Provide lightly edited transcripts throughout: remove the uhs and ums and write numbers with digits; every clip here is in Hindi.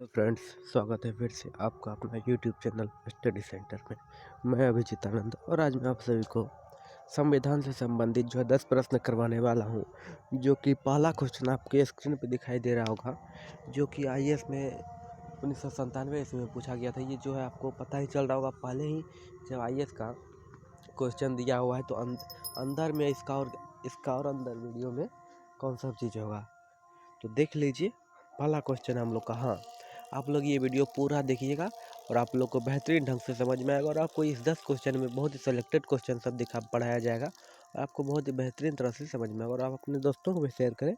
तो फ्रेंड्स, स्वागत है फिर से आपका अपना यूट्यूब चैनल स्टडी सेंटर में। मैं अभिजीत आनंद और आज मैं आप सभी को संविधान से संबंधित जो है 10 प्रश्न करवाने वाला हूं, जो कि पहला क्वेश्चन आपके स्क्रीन पे दिखाई दे रहा होगा, जो कि आईएएस में 1997 ईस्वी में पूछा गया था। ये जो है आपको पता ही चल रहा होगा, पहले ही जब आईएएस का क्वेश्चन दिया हुआ है तो अंदर में इसका और अंदर वीडियो में कौन सा चीज़ होगा तो देख लीजिए। पहला क्वेश्चन हम लोग का, हाँ, आप लोग ये वीडियो पूरा देखिएगा और आप लोग को बेहतरीन ढंग से समझ में आएगा और आपको इस 10 क्वेश्चन में बहुत ही सिलेक्टेड क्वेश्चन सब पढ़ाया जाएगा और आपको बहुत ही बेहतरीन तरह से समझ में आएगा और आप अपने दोस्तों को भी शेयर करें,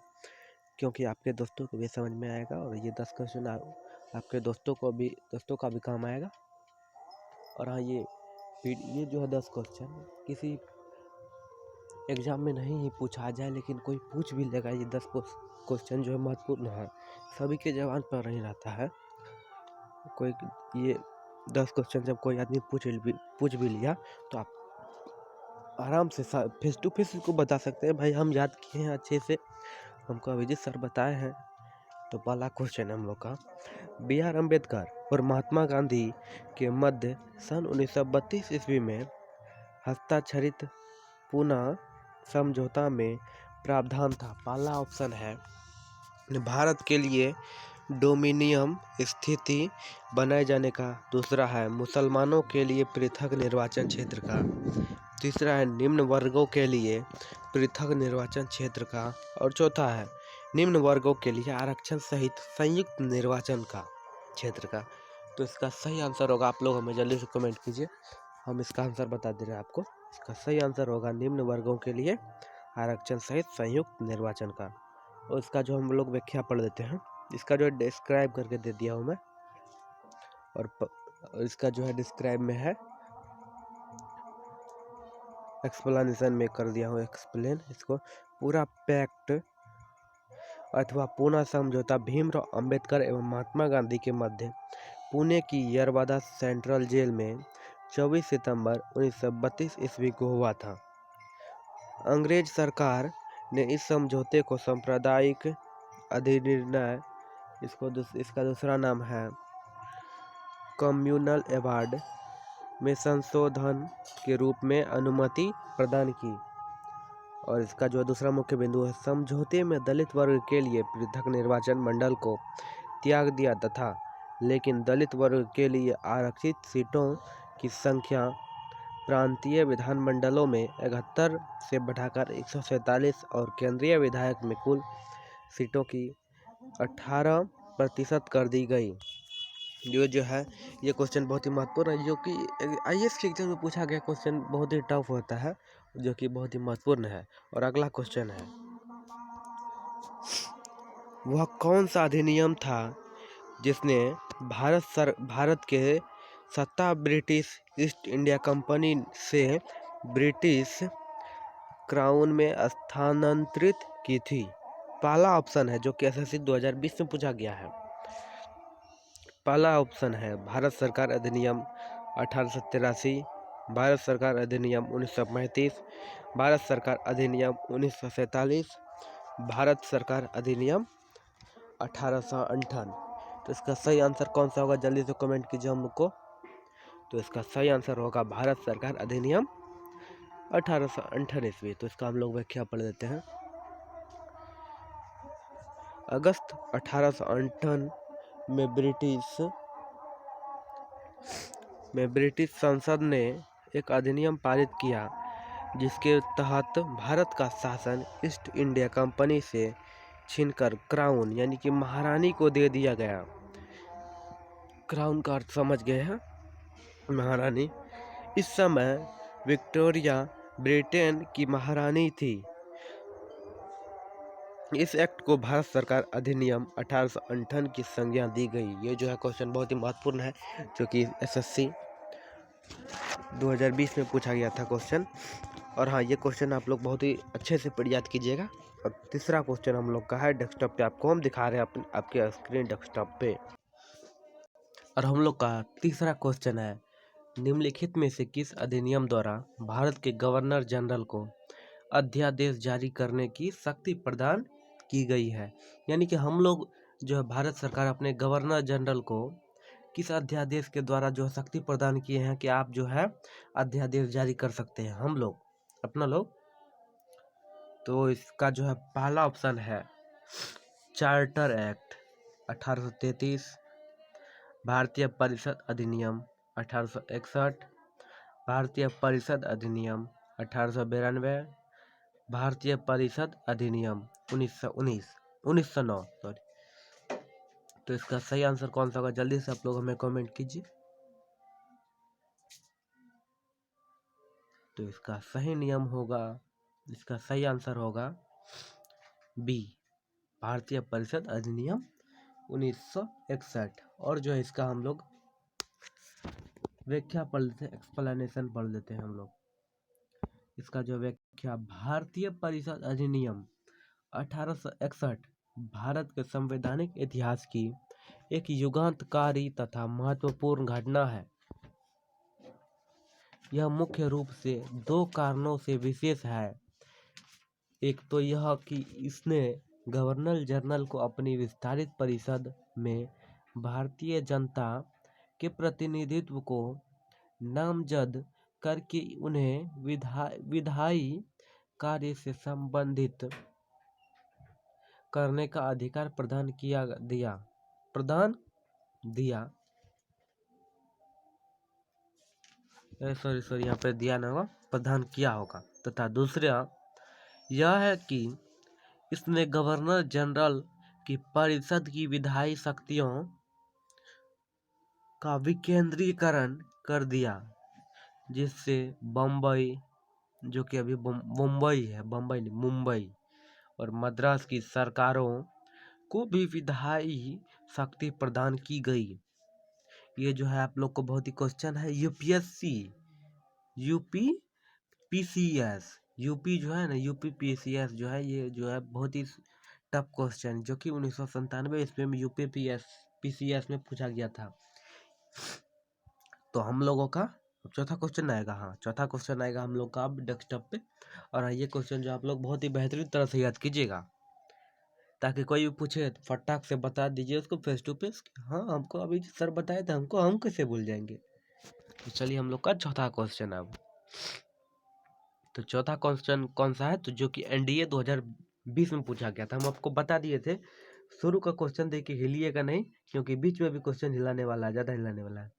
क्योंकि आपके दोस्तों को भी समझ में आएगा और ये 10 क्वेश्चन आपके दोस्तों का भी काम आएगा। और हाँ, ये जो है 10 क्वेश्चन किसी एग्जाम में नहीं ही पूछा जाए, लेकिन कोई पूछ भी लेगा। ये 10 क्वेश्चन जो है महत्वपूर्ण है, सभी के जवान पर नहीं रहता है। कोई ये 10 क्वेश्चन जब कोई आदमी पूछ भी लिया तो आप आराम से फेस टू फेस इसको बता सकते हैं, भाई हम याद किए हैं अच्छे से, हमको अभिजीत सर बताए हैं। तो पहला क्वेश्चन हम लोग का, बी.आर. अम्बेडकर और महात्मा गांधी के मध्य सन 1932 ईस्वी में हस्ताक्षरित पुनः समझौता में प्रावधान था। पहला ऑप्शन है भारत के लिए डोमिनियन स्थिति बनाए जाने का, दूसरा है मुसलमानों के लिए पृथक निर्वाचन क्षेत्र का, तीसरा है निम्न वर्गों के लिए पृथक निर्वाचन क्षेत्र का और चौथा है निम्न वर्गों के लिए आरक्षण सहित संयुक्त निर्वाचन का क्षेत्र का। तो इसका सही आंसर होगा, आप लोग हमें जल्दी से कमेंट कीजिए, हम इसका आंसर बता दे रहे हैं आपको। इसका सही आंसर होगा निम्न वर्गों के लिए आरक्षण सहित संयुक्त निर्वाचन का। और इसका जो हम लोग व्याख्या पढ़ देते हैं, इसका जो डिस्क्राइब करके दे दिया हूँ मैं, और इसका जो है डिस्क्राइब में है, एक्सप्लेनेशन में कर दिया हूँ एक्सप्लेन। इसको पूरा पैक्ट अथवा पूना समझौता भीमराव अंबेडकर एवं महात्मा गांधी के मध्य पुणे की यरवादा सेंट्रल जेल में 24 सितंबर 1932 ईस्वी को हुआ था। अंग्रेज सरकार ने इस समझौते को सांप्रदायिक अधिनिर्णय, इसका दूसरा नाम है कम्युनल अवार्ड, में संशोधन के रूप में अनुमति प्रदान की। और इसका जो दूसरा मुख्य बिंदु है, समझौते में दलित वर्ग के लिए पृथक निर्वाचन मंडल को त्याग दिया तथा लेकिन दलित वर्ग के लिए आरक्षित सीटों की संख्या प्रांतीय विधानमंडलों में 71 से बढ़ाकर 147 और केंद्रीय विधायक में कुल सीटों की 18% कर दी गई। जो है ये क्वेश्चन बहुत ही महत्वपूर्ण है, जो कि आईएएस के एग्जाम में पूछा गया क्वेश्चन बहुत ही टफ होता है, जो कि बहुत ही महत्वपूर्ण है। और अगला क्वेश्चन है, वह कौन सा अधिनियम था जिसने भारत के सत्ता ब्रिटिश ईस्ट इंडिया कंपनी से ब्रिटिश क्राउन में स्थानांतरित की थी। पहला ऑप्शन है, जो कि एसएससी 2020 में पूछा गया है। पहला ऑप्शन है भारत सरकार अधिनियम 1883, भारत सरकार अधिनियम 1935, भारत सरकार अधिनियम 1947, भारत सरकार अधिनियम 1858। तो इसका सही आंसर कौन सा होगा, जल्दी से कमेंट कीजिए हम लोग को। तो इसका सही आंसर होगा भारत सरकार अधिनियम 1858 ईस्वी। तो इसका हम लोग व्याख्या पढ़ देते हैं। अगस्त 1858 में ब्रिटिश संसद ने एक अधिनियम पारित किया, जिसके तहत भारत का शासन ईस्ट इंडिया कंपनी से छीनकर क्राउन यानी कि महारानी को दे दिया गया। क्राउन का अर्थ समझ गए हैं, महारानी। इस समय विक्टोरिया ब्रिटेन की महारानी थी। इस एक्ट को भारत सरकार अधिनियम 1858 की संज्ञा दी गई। ये जो है क्वेश्चन बहुत ही महत्वपूर्ण है, जो कि एसएससी 2020 में पूछा गया था क्वेश्चन। और हाँ, ये क्वेश्चन आप लोग बहुत ही अच्छे से याद कीजिएगा। और तीसरा क्वेश्चन हम लोग का है, डेस्कटॉप पे आपको हम दिखा रहे हैं आपके स्क्रीन डेस्कटॉप पे। और हम लोग का तीसरा क्वेश्चन है, निम्नलिखित में से किस अधिनियम द्वारा भारत के गवर्नर जनरल को अध्यादेश जारी करने की शक्ति प्रदान की गई है। यानी कि हम लोग जो है भारत सरकार अपने गवर्नर जनरल को किस अध्यादेश के द्वारा जो है शक्ति प्रदान किए हैं कि आप जो है अध्यादेश जारी कर सकते हैं हम लोग अपना लोग। तो इसका जो है पहला ऑप्शन है चार्टर एक्ट 1833, भारतीय परिषद अधिनियम 1861, भारतीय परिषद अधिनियम 1892, भारतीय परिषद अधिनियम 1909 सॉरी। तो इसका सही आंसर कौन सा होगा जल्दी से आप लोग हमें कमेंट कीजिए। तो इसका सही नियम होगा, इसका सही आंसर होगा बी, भारतीय परिषद अधिनियम 1961। और जो है इसका हम लोग व्याख्या पढ़ लेते हैं, एक्सप्लेनेशन पढ़ लेते हैं हम लोग। इसका जो व्याख्या, भारतीय परिषद अधिनियम 1861 भारत के संवैधानिक इतिहास की एक युगांतकारी तथा महत्वपूर्ण घटना है। यह मुख्य रूप से दो कारणों से विशेष है। एक तो यह कि इसने गवर्नर जनरल को अपनी विस्तारित परिषद में भारतीय जनता के प्रतिनिधित्व को नामजद करके उन्हें विधायी कार्य से संबंधित करने का अधिकार प्रदान दिया। सॉरी यहाँ पे दिया ना होगा, प्रदान किया होगा। तथा दूसरा यह है कि इसने गवर्नर जनरल की परिषद की विधायी शक्तियों का विकेंद्रीकरण कर दिया, जिससे बम्बई, जो कि अभी मुंबई है, बम्बई नहीं मुंबई, और मद्रास की सरकारों को भी विधायी शक्ति प्रदान की गई। ये जो है आप लोग को बहुत ही क्वेश्चन है यूपीएससी, यूपी पीसीएस, यूपी जो है ना, यूपी पीसीएस जो है, ये जो है बहुत ही टफ क्वेश्चन, जो कि 1997 ईस्वी में यूपी पीसीएस में पूछा गया था। तो हम लोगों का चौथा क्वेश्चन आएगा, हाँ चौथा क्वेश्चन आएगा हम लोग का अब डेस्कटॉप पे। और ये क्वेश्चन जो आप लोग बहुत ही बेहतरीन तरह से याद कीजिएगा, ताकि कोई भी पूछे तो फटाक से बता दीजिए उसको फेस टू फेस, हाँ हमको अभी सर बताए थे, हमको हम कैसे भूल जाएंगे। तो चलिए हम लोग का चौथा क्वेश्चन अब। तो चौथा क्वेश्चन कौन सा है, तो जो कि एनडीए 2020 में पूछा गया था। हम आपको बता दिए थे शुरू का क्वेश्चन देखिए हिलिएगा नहीं, क्योंकि बीच में भी क्वेश्चन हिलाने वाला है, ज़्यादा हिलाने वाला है।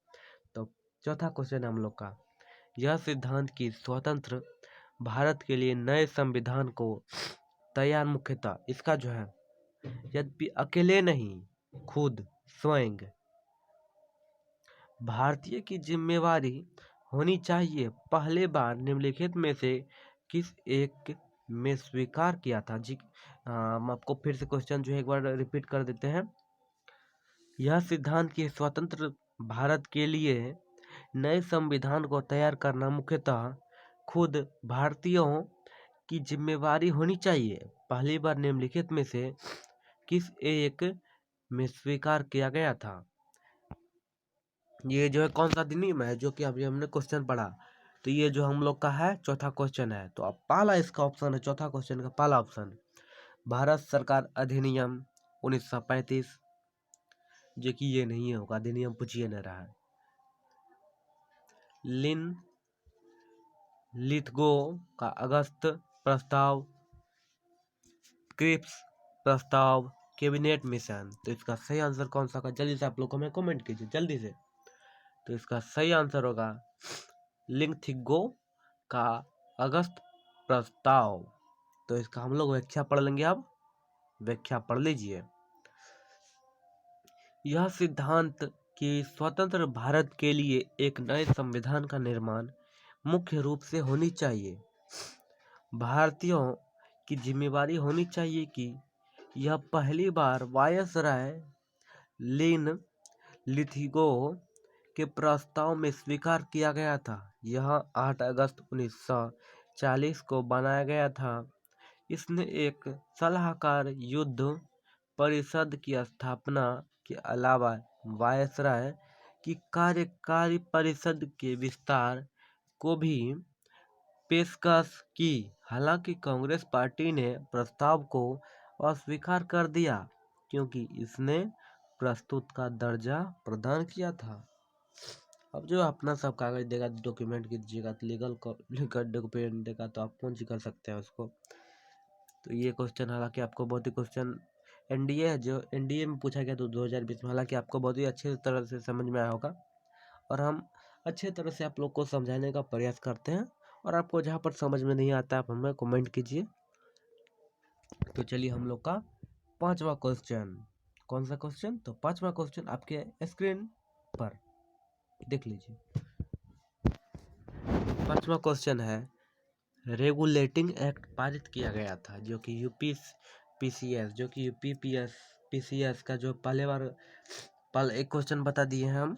तो चौथा क्वेश्चन है हम लोग का, यह सिद्धांत की स्वतंत्र भारत के लिए नए संविधान को तैयार मुख्यतः इसका जो है, यद्यपि अकेले नहीं खुद स्वयं भारतीय की जिम्मेवारी होनी चाहिए, पहले बार निम्नलिखित में से किस एक में स्वीकार किया था जी। हम आपको फिर से क्वेश्चन जो है एक बार रिपीट कर देते हैं। यह सिद्धांत कि स्वतंत्र भारत के लिए नए संविधान को तैयार करना मुख्यतः खुद भारतीयों की जिम्मेवारी होनी चाहिए, पहली बार निम्नलिखित में से किस एक में स्वीकार किया गया था। ये जो है कौन सा अधिनियम है, जो कि अभी हमने क्वेश्चन पढ़ा। तो ये जो हम लोग का है चौथा क्वेश्चन है। तो अब पहला इसका ऑप्शन है, चौथा क्वेश्चन का पहला ऑप्शन, भारत सरकार अधिनियम 1935, जो कि ये नहीं होगा, अधिनियम पूछिए न रहा है। लिथगो का अगस्त प्रस्ताव, क्रिप्स प्रस्ताव, कैबिनेट मिशन। तो इसका सही आंसर कौन सा होगा जल्दी से आप लोग हमें कमेंट कीजिए जल्दी से। तो इसका सही आंसर होगा लिथगो का अगस्त प्रस्ताव। तो इसका हम लोग व्याख्या पढ़ लेंगे, अब व्याख्या पढ़ लीजिए। यह सिद्धांत कि स्वतंत्र भारत के लिए एक नए संविधान का निर्माण मुख्य रूप से होनी चाहिए, भारतीयों की जिम्मेवारी होनी चाहिए कि यह पहली बार वायसराय लिथगो के प्रस्ताव में स्वीकार किया गया था। यह 8 अगस्त 1940 को बनाया गया था। इसने एक सलाहकार युद्ध परिषद की स्थापना के अलावा वायसराय की कार्यकारी परिषद के विस्तार को भी पेशकश की। हालांकि कांग्रेस पार्टी ने प्रस्ताव को अस्वीकार कर दिया। क्योंकि इसने प्रस्तुत का दर्जा प्रदान किया था। अब जो अपना सब कागज देगा, डॉक्यूमेंट कीजिएगा, लीगल डॉक्यूमेंट देगा तो आप कौन सी कर सकते हैं उसको। तो ये क्वेश्चन हालांकि आपको बहुत ही क्वेश्चन एनडीए है, जो एनडीए में पूछा गया तो 2020 में, हालांकि आपको बहुत ही अच्छे तरह से समझ में आया होगा और हम अच्छे तरह से आप लोग को समझाने का प्रयास करते हैं। और आपको जहाँ पर समझ में नहीं आता आप हमें कमेंट कीजिए। तो चलिए हम लोग का पांचवा क्वेश्चन, कौन सा क्वेश्चन, तो पांचवा क्वेश्चन आपके स्क्रीन पर देख लीजिए। पांचवा क्वेश्चन है, रेगुलेटिंग एक्ट पारित किया गया था जो कि यूपीपीसीएस, जो कि यूपीपीसीएस का जो पहले एक क्वेश्चन बता दिए हैं हम,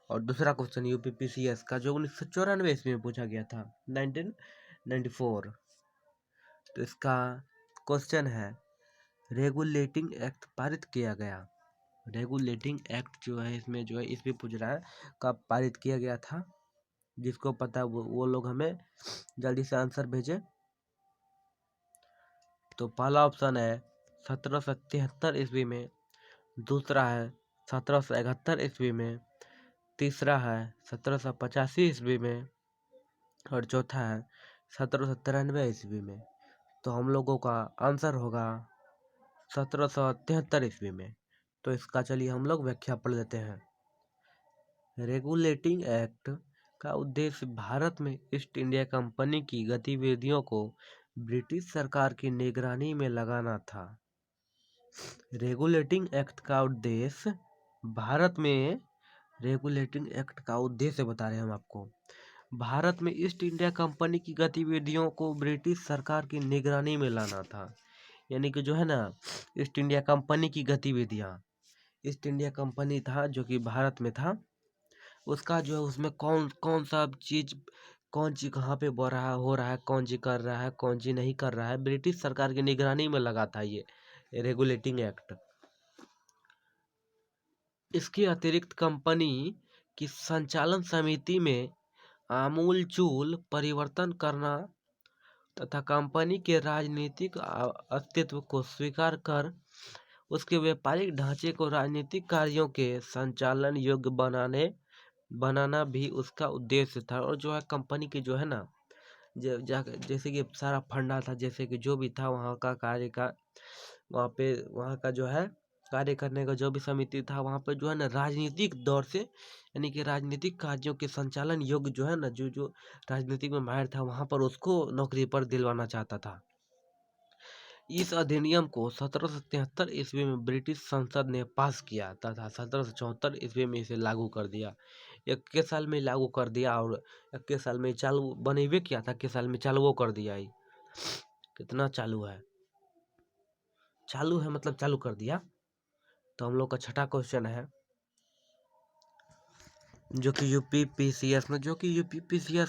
और दूसरा क्वेश्चन यूपीपीसीएस का जो 1994 ईस्वी में पूछा गया था, 1994। तो इसका क्वेश्चन है, रेगुलेटिंग एक्ट पारित किया गया। रेगुलेटिंग एक्ट जो है इसमें जो है इसमें पूछ रहा है कब पारित किया गया था। जिसको पता वो लोग हमें जल्दी से आंसर भेजे। तो पहला ऑप्शन है 1773 ईस्वी में, दूसरा है 1771 ईस्वी में, तीसरा है 1785 ईस्वी में और चौथा है 1793 ईस्वी में। तो हम लोगों का आंसर होगा 1773 ईस्वी में। तो इसका चलिए हम लोग व्याख्या पढ़ लेते हैं। रेगुलेटिंग एक्ट का उद्देश्य भारत में ईस्ट इंडिया कंपनी की गतिविधियों को ब्रिटिश सरकार की निगरानी में लगाना था। रेगुलेटिंग एक्ट का उद्देश्य भारत में, रेगुलेटिंग एक्ट का उद्देश्य बता रहे हैं हम आपको, भारत में ईस्ट इंडिया कंपनी की गतिविधियों को ब्रिटिश सरकार की निगरानी में लाना था। यानी कि जो है ना ईस्ट इंडिया कंपनी की गतिविधियां, ईस्ट इंडिया कंपनी था जो कि भारत में था, उसका जो है उसमें कौन कौन सा चीज, कौन चीज कहाँ पे बढ़ रहा हो रहा है, कौन चीज कर रहा है, कौन चीज नहीं कर रहा है, ब्रिटिश सरकार की निगरानी में लगा था ये रेगुलेटिंग एक्ट। इसके अतिरिक्त कंपनी की संचालन समिति में आमूलचूल परिवर्तन करना तथा कंपनी के राजनीतिक अस्तित्व को स्वीकार कर उसके व्यापारिक ढांचे को राजनीतिक कार्यों के संचालन योग्य बनाना भी उसका उद्देश्य था। और जो है कंपनी की जो है ना जैसे कि सारा फंडा था, जैसे कि जो भी था वहाँ का कार्य का, वहाँ का जो है कार्य करने का जो भी समिति था वहाँ पे जो है ना राजनीतिक दौर से, यानी कि राजनीतिक कार्यों के संचालन योग्य जो है ना जो राजनीतिक में माहिर था वहाँ पर उसको नौकरी पर दिलवाना चाहता था। इस अधिनियम को 1773 ईस्वी में ब्रिटिश संसद ने पास किया तथा 1774 ईस्वी में इसे लागू कर दिया। 21 साल में लागू कर दिया और 21 साल में चालू बने हुए किया था, 21 साल में चालू कर दिया। कितना चालू है, चालू है मतलब चालू कर दिया। तो हम लोग का छठा क्वेश्चन है जो कि यूपीपीसीएस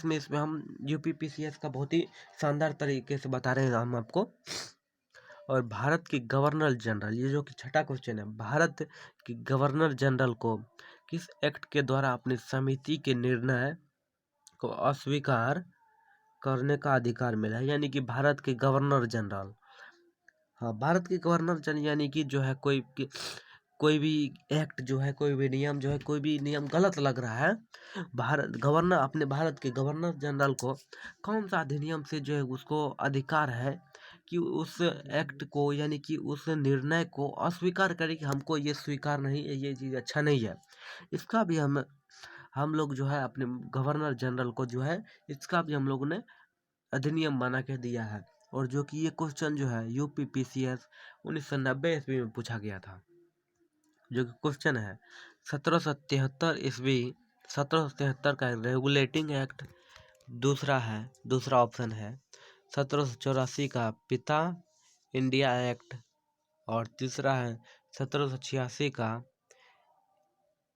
में, इसमें हम यूपीपीसीएस का बहुत ही शानदार तरीके से बता रहे हैं हम आपको। और भारत के गवर्नर जनरल, ये जो कि छठा क्वेश्चन है, भारत के गवर्नर जनरल को किस एक्ट के द्वारा अपनी समिति के निर्णय को अस्वीकार करने का अधिकार मिला है। यानी कि भारत के गवर्नर जनरल, हाँ भारत के गवर्नर जनरल, यानी कि जो है कोई भी एक्ट जो है, कोई भी नियम जो है, कोई भी नियम गलत लग रहा है, भारत के गवर्नर जनरल को कौन सा अधिनियम से जो है उसको अधिकार है कि उस एक्ट को, यानी कि उस निर्णय को अस्वीकार करे कि हमको ये स्वीकार नहीं है, ये चीज़ अच्छा नहीं है। इसका भी हम लोग जो है अपने गवर्नर जनरल को जो है इसका भी हम लोगों ने अधिनियम बना के दिया है। और जो कि ये क्वेश्चन जो है यूपीपीसीएस 1990 ईस्वी में पूछा गया था। जो कि क्वेश्चन है 1773 का रेगुलेटिंग एक्ट, दूसरा ऑप्शन है 1784 का पिता इंडिया एक्ट, और तीसरा है 1786 का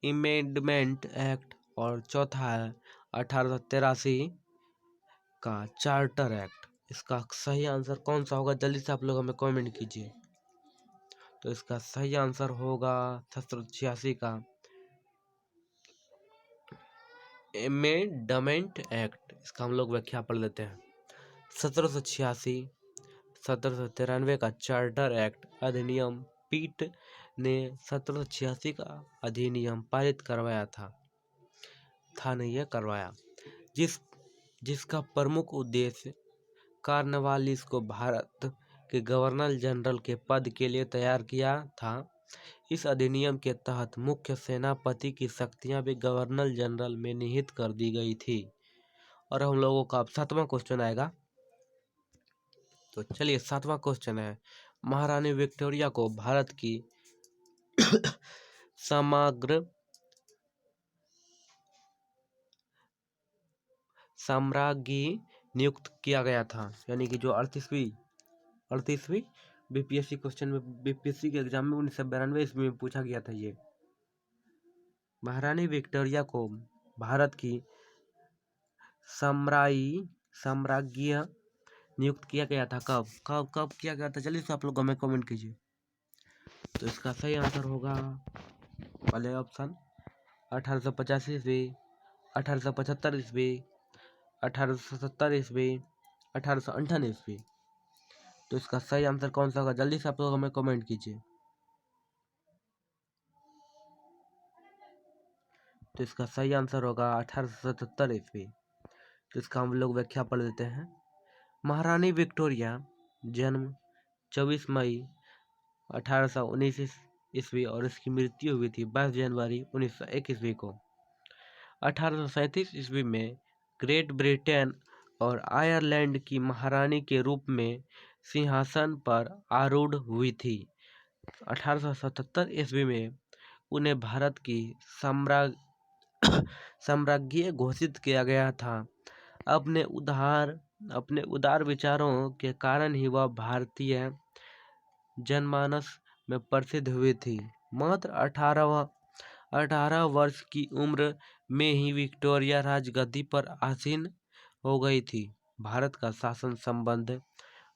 अमेंडमेंट एक्ट, और चौथा है 1883 का चार्टर एक्ट। इसका सही आंसर कौन सा होगा, जल्दी से आप लोग हमें कमेंट कीजिए। तो इसका सही आंसर होगा 1786 का अमेंडमेंट एक्ट। इसका हम लोग व्याख्या पढ़ लेते हैं। 1786, 1793 का चार्टर एक्ट अधिनियम पीठ ने 1786 का अधिनियम पारित करवाया था नहीं, यह करवाया, जिसका प्रमुख उद्देश्य कॉर्नवालिस को भारत के गवर्नर जनरल के पद के लिए तैयार किया था। इस अधिनियम के तहत मुख्य सेनापति की शक्तियां भी गवर्नर जनरल में निहित कर दी गई थी। और हम लोगों का अब 7वां क्वेश्चन आएगा। तो चलिए 7वां क्वेश्चन है, महारानी विक्टोरिया को भारत की समग्र साम्राज्ञी नियुक्त किया गया था। यानी कि जो 38वीं बीपीएससी क्वेश्चन में, बीपीएससी के एग्जाम में 1992 ईस्वी में पूछा गया था। ये महारानी विक्टोरिया को भारत की साम्राज्ञी नियुक्त किया गया था। कब कब कब किया गया था? चलिए आप लोग हमें कमेंट कीजिए। तो इसका सही आंसर होगा पहले ऑप्शन 1885 ईस्वी, 1875 ईस्वी, 1870 ईस्वी, 1858 ईस्वी। तो इसका सही आंसर कौन सा होगा? जल्दी से आप लोग हमें कमेंट कीजिए। तो इसका सही आंसर होगा 1877 ईस्वी। तो इसका हम लोग व्याख्या पढ़ देते हैं। महारानी विक्टोरिया जन्म 24 मई 1819 ईस्वी और इसकी मृत्यु हुई थी 22 जनवरी 1901 ईस्वी को। 1837 ईस्वी में ग्रेट ब्रिटेन और आयरलैंड की महारानी के रूप में सिंहासन पर आरूढ़ हुई थी। 1877 ईस्वी में उन्हें भारत की साम्राज्ञी घोषित किया गया था। अपने उदार विचारों के कारण ही वह भारतीय जनमानस में प्रसिद्ध हुई थी। मात्र 18 वर्ष की उम्र में ही विक्टोरिया राजगद्दी पर आसीन हो गई थी। भारत का शासन संबंध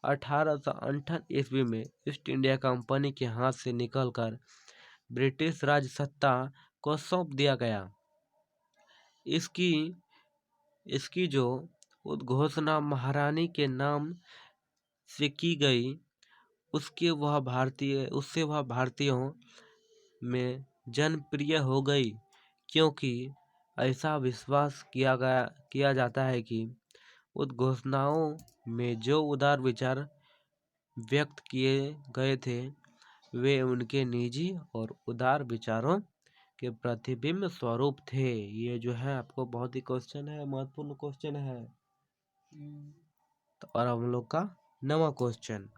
1858 ईस्वी में ईस्ट इंडिया कंपनी के हाथ से निकलकर ब्रिटिश राज सत्ता को सौंप दिया गया। इसकी जो उद्घोषणा महारानी के नाम से की गई, उससे वह भारतीयों में जनप्रिय हो गई, क्योंकि ऐसा विश्वास किया जाता है कि उद्घोषणाओं में जो उदार विचार व्यक्त किए गए थे वे उनके निजी और उदार विचारों के प्रतिबिंब स्वरूप थे। ये जो है आपको बहुत ही क्वेश्चन है, महत्वपूर्ण क्वेश्चन है। तो और हम लोग का 9वां क्वेश्चन,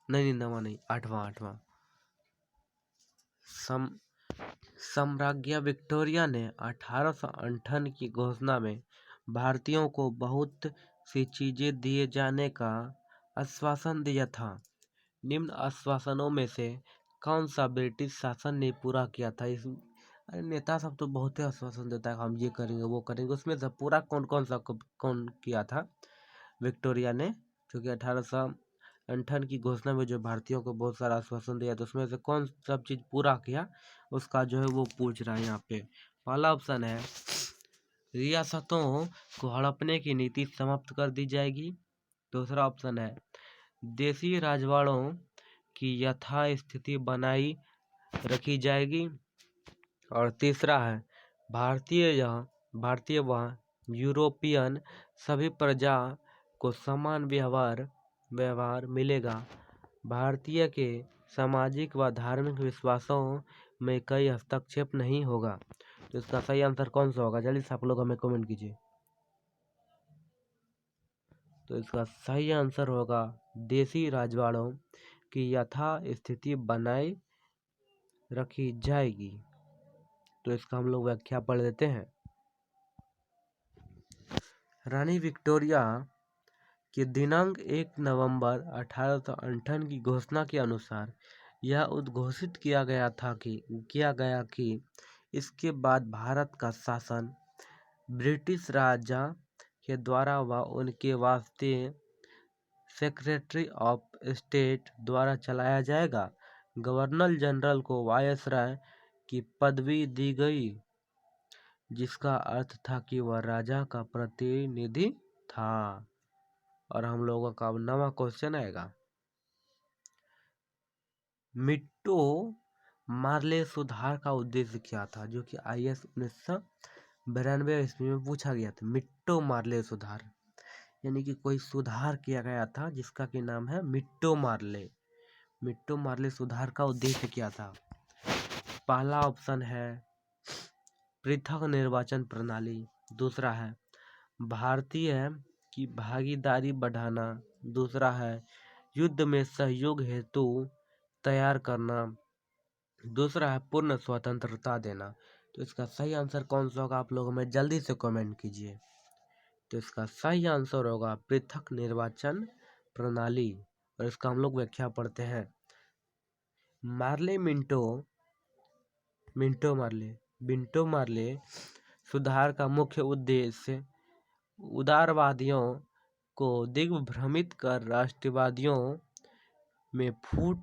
नहीं 9वां नहीं, 8वां। सम्राज्ञी विक्टोरिया ने 1858 की घोषणा में भारतीयों को बहुत सी चीजें दिए जाने का आश्वासन दिया था। निम्न आश्वासनों में से कौन सा ब्रिटिश शासन ने पूरा किया था? अरे नेता सब तो बहुत ही आश्वासन देता है, हम ये करेंगे वो करेंगे, उसमें से पूरा कौन किया था विक्टोरिया ने? क्योंकि 1858 की घोषणा में जो भारतीयों को बहुत सारा आश्वासन दिया तो उसमें से कौन सब चीज पूरा किया, उसका जो है वो पूछ रहा है यहाँ पे। पहला ऑप्शन है रियासतों को हड़पने की नीति समाप्त कर दी जाएगी। दूसरा ऑप्शन है देशी राजवाड़ों की यथास्थिति बनाई रखी जाएगी। और तीसरा है भारतीय व यूरोपियन सभी प्रजा को समान व्यवहार मिलेगा। भारतीय के सामाजिक व धार्मिक विश्वासों में कोई हस्तक्षेप नहीं होगा। तो इसका सही आंसर कौन सा होगा? जल्दी से आप लोग हमें कमेंट कीजिए। तो इसका सही आंसर होगा देशी राजवाड़ों की यथास्थिति बनाए रखी जाएगी। तो इसका हम लोग व्याख्या पढ़ देते हैं। रानी विक्टोरिया की दिनांक 1 नवंबर 1858 की घोषणा के अनुसार यह उद्घोषित किया गया कि इसके बाद भारत का शासन ब्रिटिश राजा के द्वारा व उनके वास्ते सेक्रेटरी ऑफ स्टेट द्वारा चलाया जाएगा। गवर्नर जनरल को वायसराय की पदवी दी गई, जिसका अर्थ था कि वह राजा का प्रतिनिधि था। और हम लोगों का अब 9वां क्वेश्चन आएगा। मिट्टो मार्ले सुधार का उद्देश्य क्या था, जो कि IAS 1992 ईस्वी में पूछा गया था। मिट्टो मार्ले सुधार यानी कि कोई सुधार किया गया था जिसका कि नाम है मिट्टो मार्ले। मिट्टो मार्ले सुधार का उद्देश्य क्या था? पहला ऑप्शन है पृथक निर्वाचन प्रणाली, दूसरा है भारतीय की भागीदारी बढ़ाना, दूसरा है युद्ध में सहयोग हेतु तैयार करना, दूसरा है पूर्ण स्वतंत्रता देना। तो इसका सही आंसर कौन सा होगा, आप लोग हमें जल्दी से कमेंट कीजिए। तो इसका सही आंसर होगा पृथक निर्वाचन प्रणाली, और इसका हम लोग व्याख्या पढ़ते हैं। मार्ले मिंटो मार्ले सुधार का मुख्य उद्देश्य उदारवादियों को दिग्भ्रमित कर राष्ट्रवादियों में फूट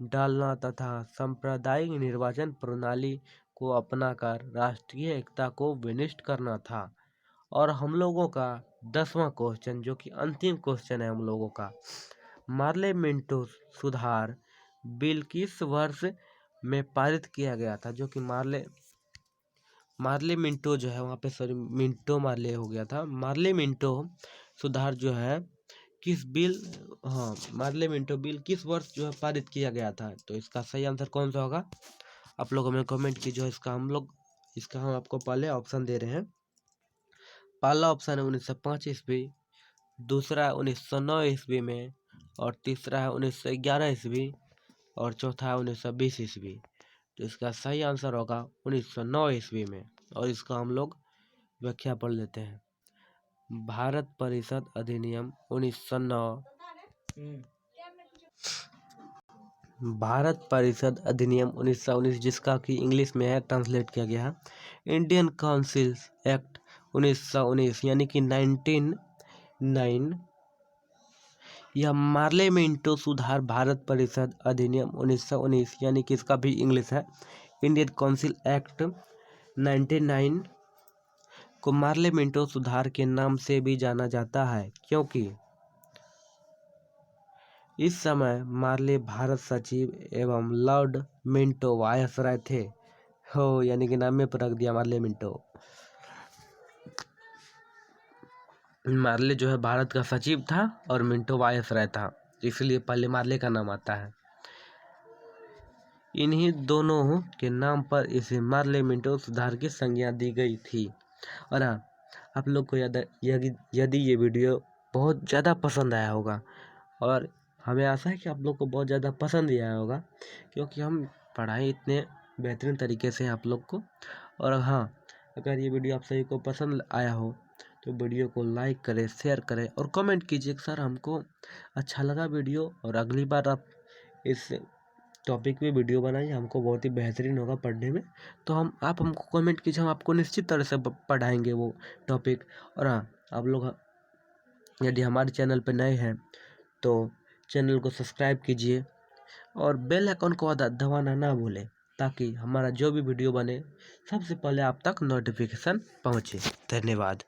डालना तथा सांप्रदायिक निर्वाचन प्रणाली को अपनाकर राष्ट्रीय एकता को विनष्ट करना था। और हम लोगों का 10वां क्वेश्चन, जो कि अंतिम क्वेश्चन है हम लोगों का, मार्ले मिंटो सुधार बिल किस वर्ष में पारित किया गया था? जो कि मार्ले मिंटो जो है वहाँ पे, सॉरी मिंटो मार्ले हो गया था। मार्ले मिंटो सुधार जो है मार्ले मिंटो बिल किस वर्ष जो है पारित किया गया था? तो इसका सही आंसर कौन सा होगा, आप लोगों में कमेंट कीजिए। इसका हम आपको पहले ऑप्शन दे रहे हैं। पहला ऑप्शन है 1905 ईस्वी, दूसरा है 1909 ईस्वी में, और तीसरा है 1911 ईस्वी, और चौथा है 1920 ईस्वी। तो इसका सही आंसर होगा 1909 ईस्वी में, और इसका हम लोग व्याख्या पढ़ लेते हैं। भारत परिषद अधिनियम 1909, भारत परिषद अधिनियम 1919, जिसका कि इंग्लिश में है ट्रांसलेट किया गया है इंडियन काउंसिल एक्ट 1919 यानी कि 1909। यह मार्ले मिंटो सुधार भारत परिषद अधिनियम 1919 यानी कि इसका भी इंग्लिश है इंडियन काउंसिल एक्ट 1909 को मार्ले मिंटो सुधार के नाम से भी जाना जाता है, क्योंकि इस समय मार्ले भारत सचिव एवं लॉर्ड मिंटो वायसराय थे। यानी कि नाम में रख दिया मार्ले मिंटो। मार्ले जो है भारत का सचिव था और मिंटो वायसराय था, इसलिए पहले मार्ले का नाम आता है। इन्हीं दोनों के नाम पर इसे मार्ले मिंटो सुधार की संज्ञा दी गई थी। और हाँ, आप लोग को यदि ये वीडियो बहुत ज़्यादा पसंद आया होगा, और हमें आशा है कि आप लोग को बहुत ज़्यादा पसंद ही आया होगा, क्योंकि हम पढ़ाई इतने बेहतरीन तरीके से आप लोग को। और हाँ, अगर ये वीडियो आप सभी को पसंद आया हो तो वीडियो को लाइक करें, शेयर करें और कमेंट कीजिए कि सर हमको अच्छा लगा वीडियो, और अगली बार आप इस टॉपिक पे वीडियो बनाइए, हमको बहुत ही बेहतरीन होगा पढ़ने में। तो आप हमको कमेंट कीजिए, हम आपको निश्चित तरह से पढ़ाएंगे वो टॉपिक। और हाँ, आप लोग यदि हमारे चैनल पर नए हैं तो चैनल को सब्सक्राइब कीजिए और बेल आइकन को दबाना ना भूलें, ताकि हमारा जो भी वीडियो बने सबसे पहले आप तक नोटिफिकेशन पहुंचे। धन्यवाद।